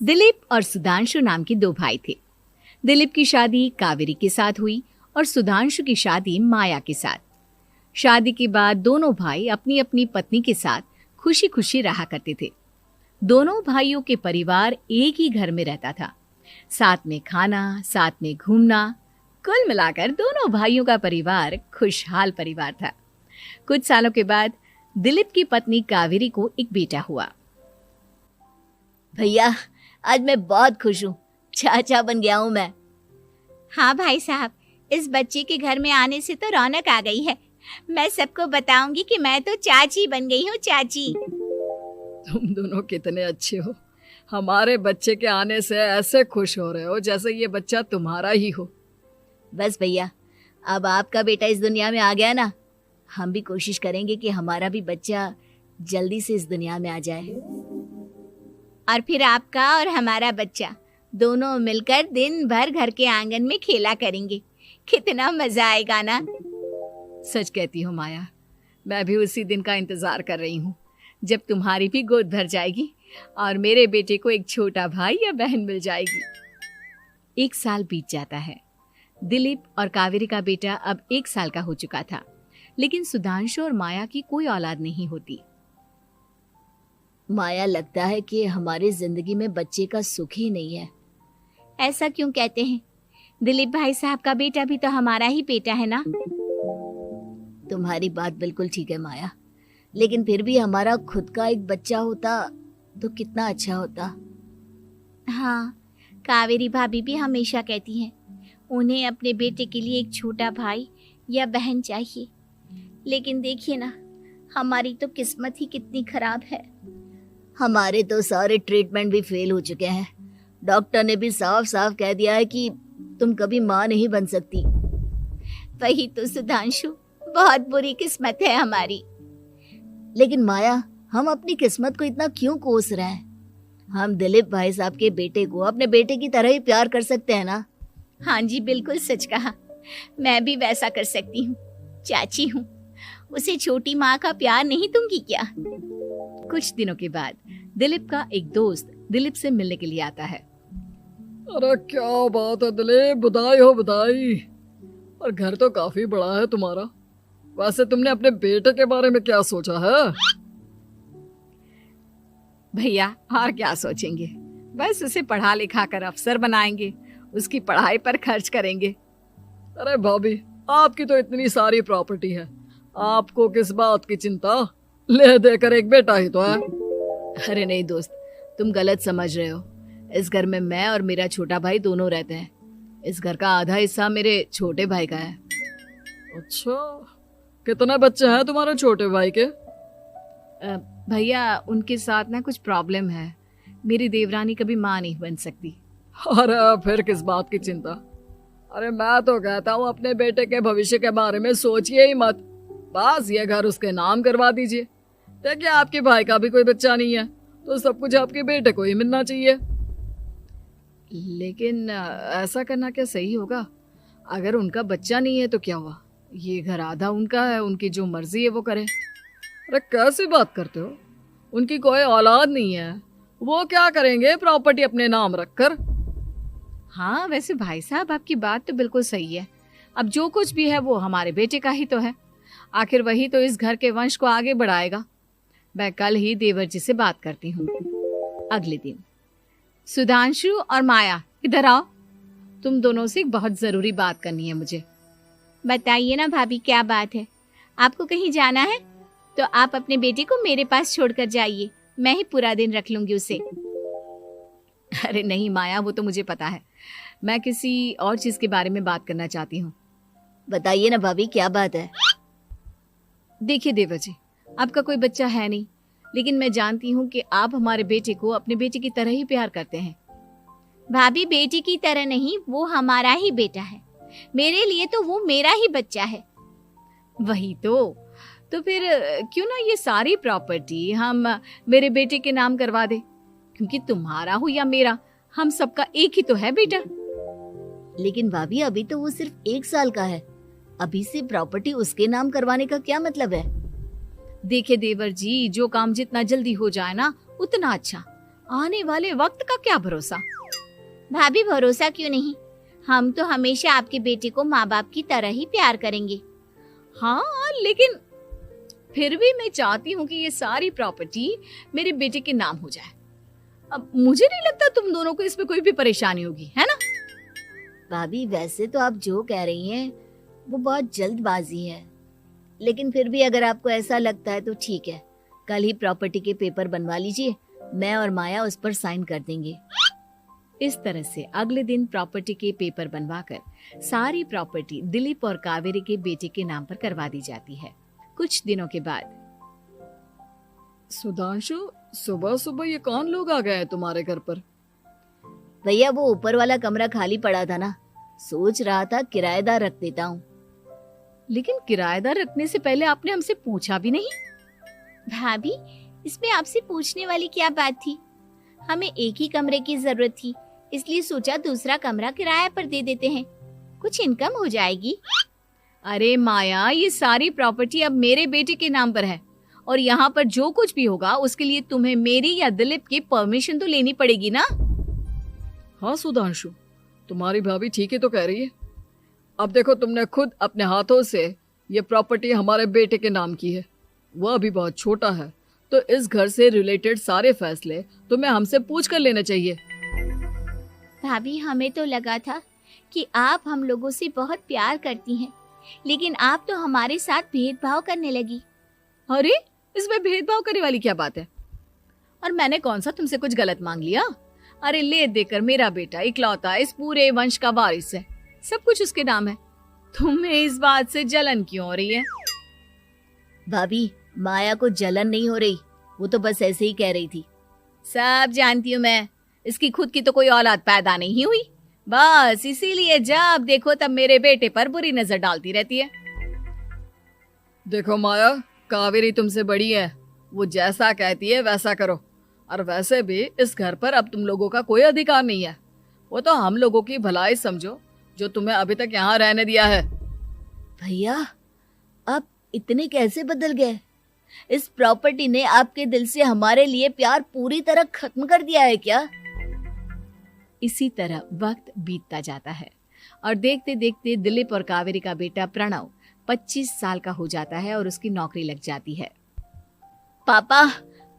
दिलीप और सुधांशु नाम के दो भाई थे। दिलीप की शादी कावेरी के साथ हुई और सुधांशु की शादी माया के साथ। शादी के बाद दोनों भाई अपनी अपनी पत्नी के साथ खुशी खुशी रहा करते थे। दोनों भाइयों के परिवार एक ही घर में रहता था। साथ में खाना, साथ में घूमना, कुल मिलाकर दोनों भाइयों का परिवार खुशहाल परिवार था। कुछ सालों के बाद दिलीप की पत्नी कावेरी को एक बेटा हुआ। भैया, आज मैं बहुत खुश हूँ। चाचा बन गया हूँ मैं। हाँ भाई साहब, इस बच्चे के घर में आने से तो रौनक आ गई है। मैं सबको बताऊंगी कि मैं तो चाची बन गई हूँ, चाची। तुम दोनों कितने अच्छे हो। हमारे बच्चे के आने से ऐसे खुश हो रहे हो जैसे ये बच्चा तुम्हारा ही हो। बस भैया, अब आपका बेटा इस दुनिया में आ गया ना, हम भी कोशिश करेंगे कि हमारा भी बच्चा जल्दी से इस दुनिया में आ जाए। और फिर आपका और हमारा बच्चा दोनों मिलकर दिन भर घर के आंगन में खेला करेंगे। कितना मजा आएगा ना। सच कहती हूँ माया, मैं भी उसी दिन का इंतजार कर रही हूँ जब तुम्हारी भी गोद भर जाएगी और मेरे बेटे को एक छोटा भाई या बहन मिल जाएगी। 1 साल बीत जाता है। दिलीप और कावेरी का बेटा अब 1 साल का हो चुका था, लेकिन सुधांशु और माया की कोई औलाद नहीं होती। माया, लगता है कि हमारी जिंदगी में बच्चे का सुख ही नहीं है। ऐसा क्यों कहते हैं? दिलीप भाई साहब का बेटा भी तो हमारा ही बेटा है ना। तुम्हारी बात बिल्कुल ठीक है माया, लेकिन फिर भी हमारा खुद का एक बच्चा होता तो कितना अच्छा होता। हाँ, कावेरी भाभी भी हमेशा कहती हैं उन्हें अपने बेटे के लिए एक छोटा भाई या बहन चाहिए। लेकिन देखिए ना, हमारी तो किस्मत ही कितनी खराब है। हमारे तो सारे ट्रीटमेंट भी फेल हो चुके हैं। डॉक्टर ने भी साफ साफ कह दिया है कि तुम कभी माँ नहीं बन सकती। वही तो सुधांशु, बहुत बुरी किस्मत है हमारी। लेकिन माया, हम अपनी किस्मत को इतना क्यों कोस रहे हैं? हम दिलीप भाई साहब के बेटे को अपने बेटे की तरह ही प्यार कर सकते हैं ना। हाँ जी, बिल्कुल सच कहा। मैं भी वैसा कर सकती हूँ। चाची हूँ, उसे छोटी माँ का प्यार नहीं दूंगी क्या? कुछ दिनों के बाद दिलीप का एक दोस्त दिलीप से मिलने के लिए आता है। अरे क्या बात है दिलीप, बधाई हो बधाई। और घर तो काफी बड़ा है तुम्हारा। वैसे तुमने अपने बेटे के बारे में क्या सोचा है? भैया, और क्या सोचेंगे, बस उसे पढ़ा लिखा कर अफसर बनाएंगे, उसकी पढ़ाई पर खर्च करेंगे। अरे भाभी, आपकी तो इतनी सारी प्रॉपर्टी है, आपको किस बात की चिंता? ले देकर एक बेटा ही तो है। अरे नहीं दोस्त, तुम गलत समझ रहे हो। इस घर में मैं और मेरा छोटा भाई दोनों रहते हैं। इस घर का आधा हिस्सा मेरे छोटे भाई का है। अच्छा, कितने बच्चे हैं तुम्हारे छोटे भाई के? भैया, उनके साथ ना कुछ प्रॉब्लम है। मेरी देवरानी कभी माँ नहीं बन सकती। अरे फिर किस बात की चिंता? अरे मैं तो कहता हूँ अपने बेटे के भविष्य के बारे में सोचिए ही मत। बस ये घर उसके नाम करवा दीजिए। देखिए, आपके भाई का भी कोई बच्चा नहीं है तो सब कुछ आपके बेटे को ही मिलना चाहिए। लेकिन ऐसा करना क्या सही होगा? अगर उनका बच्चा नहीं है तो क्या हुआ? ये घर आधा उनका है, उनकी जो मर्जी है वो करे। अरे कैसी बात करते हो? उनकी कोई औलाद नहीं है, वो क्या करेंगे प्रॉपर्टी अपने नाम रखकर? हाँ, वैसे भाई साहब आपकी बात तो बिल्कुल सही है। अब जो कुछ भी है वो हमारे बेटे का ही तो है। आखिर वही तो इस घर के वंश को आगे बढ़ाएगा। मैं कल ही देवर जी से बात करती हूँ। अगले दिन सुधांशु और माया, इधर आओ। तुम दोनों से एक बहुत जरूरी बात करनी है मुझे। बताइए ना भाभी, क्या बात है? आपको कहीं जाना है तो आप अपने बेटे को मेरे पास छोड़कर जाइए। मैं ही पूरा दिन रख लूंगी उसे। अरे नहीं माया, वो तो मुझे पता है। मैं किसी और चीज के बारे में बात करना चाहती हूँ। बताइए ना भाभी, क्या बात है? देखिए देवर जी, आपका कोई बच्चा है नहीं, लेकिन मैं जानती हूँ कि आप हमारे बेटे को अपने बेटे की तरह ही प्यार करते हैं। भाभी, बेटी की तरह नहीं, वो हमारा ही बेटा है। मेरे लिए तो वो मेरा ही बच्चा है। वही तो फिर क्यों ना ये सारी प्रॉपर्टी हम मेरे बेटे के नाम करवा दे, क्योंकि तुम्हारा हो या मेरा, हम सबका एक ही तो है बेटा। लेकिन भाभी, अभी तो वो सिर्फ 1 साल का है। अभी से प्रॉपर्टी उसके नाम करवाने का क्या मतलब है? देखिए देवर जी, जो काम जितना जल्दी हो जाए ना उतना अच्छा। आने वाले वक्त का क्या भरोसा। भाभी भरोसा क्यों नहीं, हम तो हमेशा आपके बेटे को माँ बाप की तरह ही प्यार करेंगे। हाँ, लेकिन फिर भी मैं चाहती हूँ कि ये सारी प्रॉपर्टी मेरे बेटे के नाम हो जाए। अब मुझे नहीं लगता तुम दोनों को इसमें कोई भी परेशानी होगी, है ना? भाभी वैसे तो आप जो कह रही हैं वो बहुत जल्दबाजी है, लेकिन फिर भी अगर आपको ऐसा लगता है तो ठीक है, कल ही प्रॉपर्टी के पेपर बनवा लीजिए, मैं और माया उस पर साइन कर देंगे। इस तरह से अगले दिन प्रॉपर्टी के पेपर बनवाकर सारी प्रॉपर्टी दिलीप और कावेरी के बेटे के नाम पर करवा दी जाती है। कुछ दिनों के बाद सुधांशु, सुबह सुबह ये कौन लोग आ गए हैं तुम्हारे घर पर? भैया वो ऊपर वाला कमरा खाली पड़ा था ना, सोच रहा था किराएदार रख देता हूँ। लेकिन किराएदार रखने से पहले आपने हमसे पूछा भी नहीं। भाभी इसमें आपसे पूछने वाली क्या बात थी, हमें एक ही कमरे की जरूरत थी, इसलिए सोचा दूसरा कमरा किराए पर दे देते हैं, कुछ इनकम हो जाएगी। अरे माया, ये सारी प्रॉपर्टी अब मेरे बेटे के नाम पर है और यहाँ पर जो कुछ भी होगा उसके लिए तुम्हें मेरी या दिलीप की परमिशन तो लेनी पड़ेगी ना। हाँ सुधांशु, तुम्हारी भाभी ठीक ही तो कह रही है। अब देखो, तुमने खुद अपने हाथों से ये प्रॉपर्टी हमारे बेटे के नाम की है, वह अभी बहुत छोटा है, तो इस घर से रिलेटेड सारे फैसले तुम्हें हमसे पूछ कर लेने चाहिए। भाभी हमें तो लगा था कि आप हम लोगों से बहुत प्यार करती हैं, लेकिन आप तो हमारे साथ भेदभाव करने लगी। अरे, इसमें भेदभाव करने वाली क्या बात है? और मैंने कौन सा तुमसे कुछ गलत मांग लिया? अरे ले देकर मेरा बेटा इकलौता इस पूरे वंश का वारिस है, सब कुछ उसके नाम है। तुम्हें इस बात से जलन क्यों हो रही है? भाभी माया को जलन नहीं हो रही, वो तो बस ऐसे ही कह रही थी। सब जानती हूँ मैं, इसकी खुद की तो कोई औलाद पैदा नहीं हुई, बस इसीलिए जब देखो तब मेरे बेटे पर बुरी नजर डालती रहती है। देखो माया, कावेरी तुमसे बड़ी है, वो जैसा कहती है वैसा करो। और वैसे भी इस घर पर अब तुम लोगों का कोई अधिकार नहीं है, वो तो हम लोगों की भलाई समझो जो तुम्हें अभी तक यहाँ रहने दिया है। भैया आप इतने कैसे बदल गए? इस प्रॉपर्टी ने आपके दिल से हमारे लिए प्यार पूरी तरह खत्म कर दिया है क्या? इसी तरह वक्त बीतता जाता है और देखते देखते दिलीप और कावेरी का बेटा प्रणव 25 साल का हो जाता है और उसकी नौकरी लग जाती है। पापा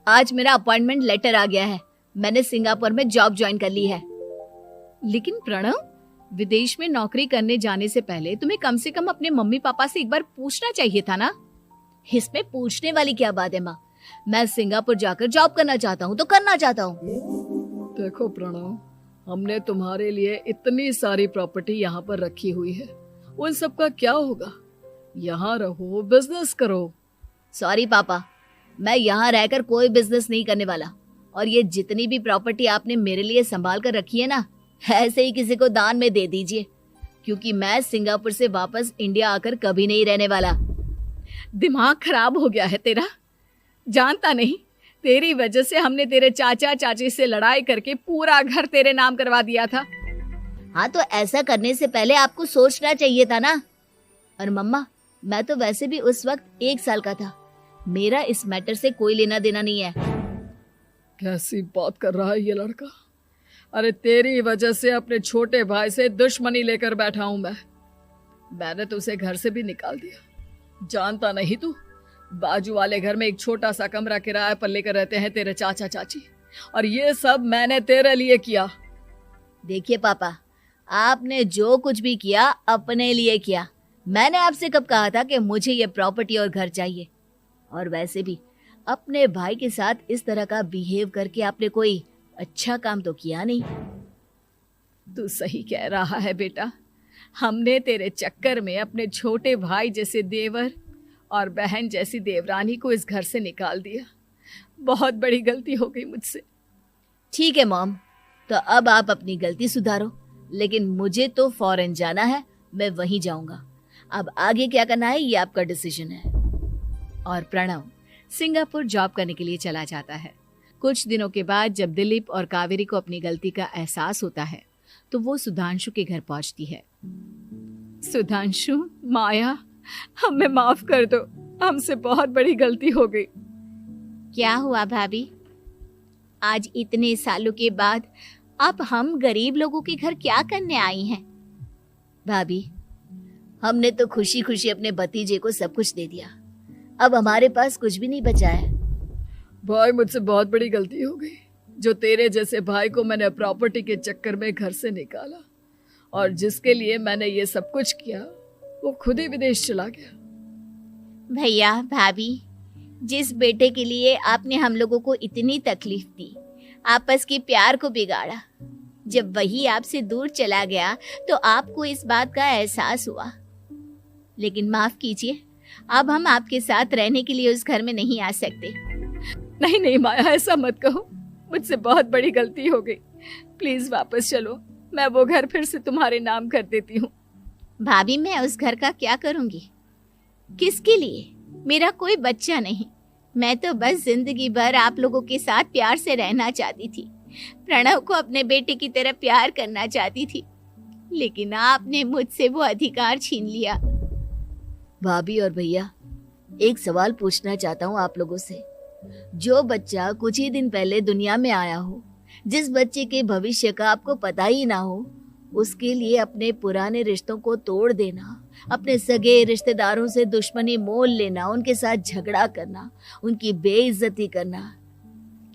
आज मेरा अपॉइंटमेंट लेटर आ गया है, मैंने सिंगापुर में जॉब ज्वाइन कर ली है। लेकिन प्रणव, विदेश में नौकरी करने जाने से पहले तुम्हें कम से कम अपने मम्मी पापा से एक बार पूछना चाहिए था ना। इसमें पूछने वाली क्या बात है माँ, मैं सिंगापुर जाकर जॉब करना चाहता हूँ तो करना चाहता हूँ। देखो प्रणव, हमने तुम्हारे लिए इतनी सारी प्रॉपर्टी यहाँ पर रखी हुई है, उन सब का क्या होगा? यहाँ रहो, बिजनेस करो। सॉरी पापा, मैं यहाँ रहकर कोई बिजनेस नहीं करने वाला, और ये जितनी भी प्रॉपर्टी आपने मेरे लिए संभाल कर रखी है ना, ऐसे ही किसी को दान में दे दीजिए, क्योंकि मैं सिंगापुर से वापस इंडिया आकर कभी नहीं रहने वाला। दिमाग खराब हो गया है तेरा, जानता नहीं तेरी वजह से हमने तेरे चाचा चाची से लड़ाई करके पूरा घर तेरे नाम करवा दिया था। हाँ तो ऐसा करने से पहले आपको सोचना चाहिए था ना। और मम्मा, मैं तो वैसे भी उस वक्त 1 साल का था, मेरा इस मैटर से कोई लेना देना नहीं है। कैसी बात कर रहा है ये लड़का? अरे तेरी वजह से अपने छोटे भाई से दुश्मनी लेकर बैठा हूं मैंने तो उसे घर से भी निकाल दिया। जानता नहीं तू, बाजू वाले घर में एक छोटा सा कमरा किराए पर लेकर रहते हैं तेरे चाचा चाची, और ये सब मैंने तेरे लिए किया। देखिए पापा, आपने जो कुछ भी किया अपने लिए किया। मैंने आपसे कब कहा था कि मुझे ये प्रॉपर्टी और घर चाहिए? और वैसे भी अपने भाई के साथ इस तरह का बिहेव करके आपने कोई अच्छा काम तो किया नहीं। तू सही कह रहा है बेटा, हमने तेरे चक्कर में अपने छोटे भाई जैसे देवर और बहन जैसी देवरानी को इस घर से निकाल दिया। बहुत बड़ी गलती हो गई मुझसे। ठीक है मॉम, तो अब आप अपनी गलती सुधारो, लेकिन मुझे तो फॉरेन जाना है, मैं वहीं जाऊंगा। अब आगे क्या करना है ये आपका डिसीजन है। और प्रणव सिंगापुर जॉब करने के लिए चला जाता है। कुछ दिनों के बाद जब दिलीप और कावेरी को अपनी गलती का एहसास होता है तो वो सुधांशु के घर पहुंचती है। सुधांशु, माया, हमें माफ कर दो, हमसे बहुत बड़ी गलती हो गई। क्या हुआ भाभी? आज इतने सालों के बाद अब हम गरीब लोगों के घर क्या करने आई हैं? भाभी, हमने तो खुशी खुशी अपने भतीजे को सब कुछ दे दिया, अब हमारे पास कुछ भी नहीं बचा है। भाई मुझसे बहुत बड़ी गलती हो गई, जो तेरे जैसे भाई को मैंने प्रॉपर्टी के चक्कर में घर से निकाला, और जिसके लिए मैंने ये सब कुछ किया वो खुद ही विदेश चला गया। भैया भाभी, जिस बेटे के लिए आपने हम लोगों को इतनी तकलीफ दी, आपस के प्यार को बिगाड़ा, जब वही आपसे दूर चला गया तो आपको इस बात का एहसास हुआ। लेकिन माफ कीजिए, अब हम आपके साथ रहने के लिए उस घर में नहीं आ सकते। नहीं नहीं माया, ऐसा मत कहो, मुझसे बहुत बड़ी गलती हो गई, प्लीज वापस चलो, मैं वो घर फिर से तुम्हारे नाम कर देती हूँ। भाभी, मैं उस घर का क्या करूंगी? किसके लिए? मेरा कोई बच्चा नहीं, मैं तो बस जिंदगी भर आप लोगों के साथ प्यार से रहना चाहती थी, प्रणव को अपने बेटे की तरह प्यार करना चाहती थी, लेकिन आपने मुझसे वो अधिकार छीन लिया। भाभी और भैया, एक सवाल पूछना चाहता हूँ आप लोगों से। जो बच्चा कुछ ही दिन पहले दुनिया में आया हो, जिस बच्चे के भविष्य का आपको पता ही ना हो, उसके लिए अपने पुराने रिश्तों को तोड़ देना, अपने सगे रिश्तेदारों से दुश्मनी मोल लेना, उनके साथ झगड़ा करना, उनकी बेइज्जती करना,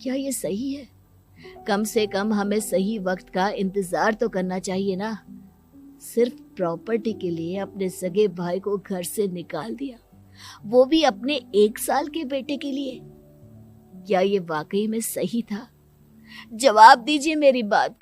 क्या ये सही है? कम से कम हमें सही वक्त का इंतजार तो करना चाहिए ना। सिर्फ प्रॉपर्टी के लिए अपने सगे भाई को घर से निकाल दिया, वो भी अपने 1 साल के बेटे के लिए। क्या ये वाकई में सही था? जवाब दीजिए मेरी बात का।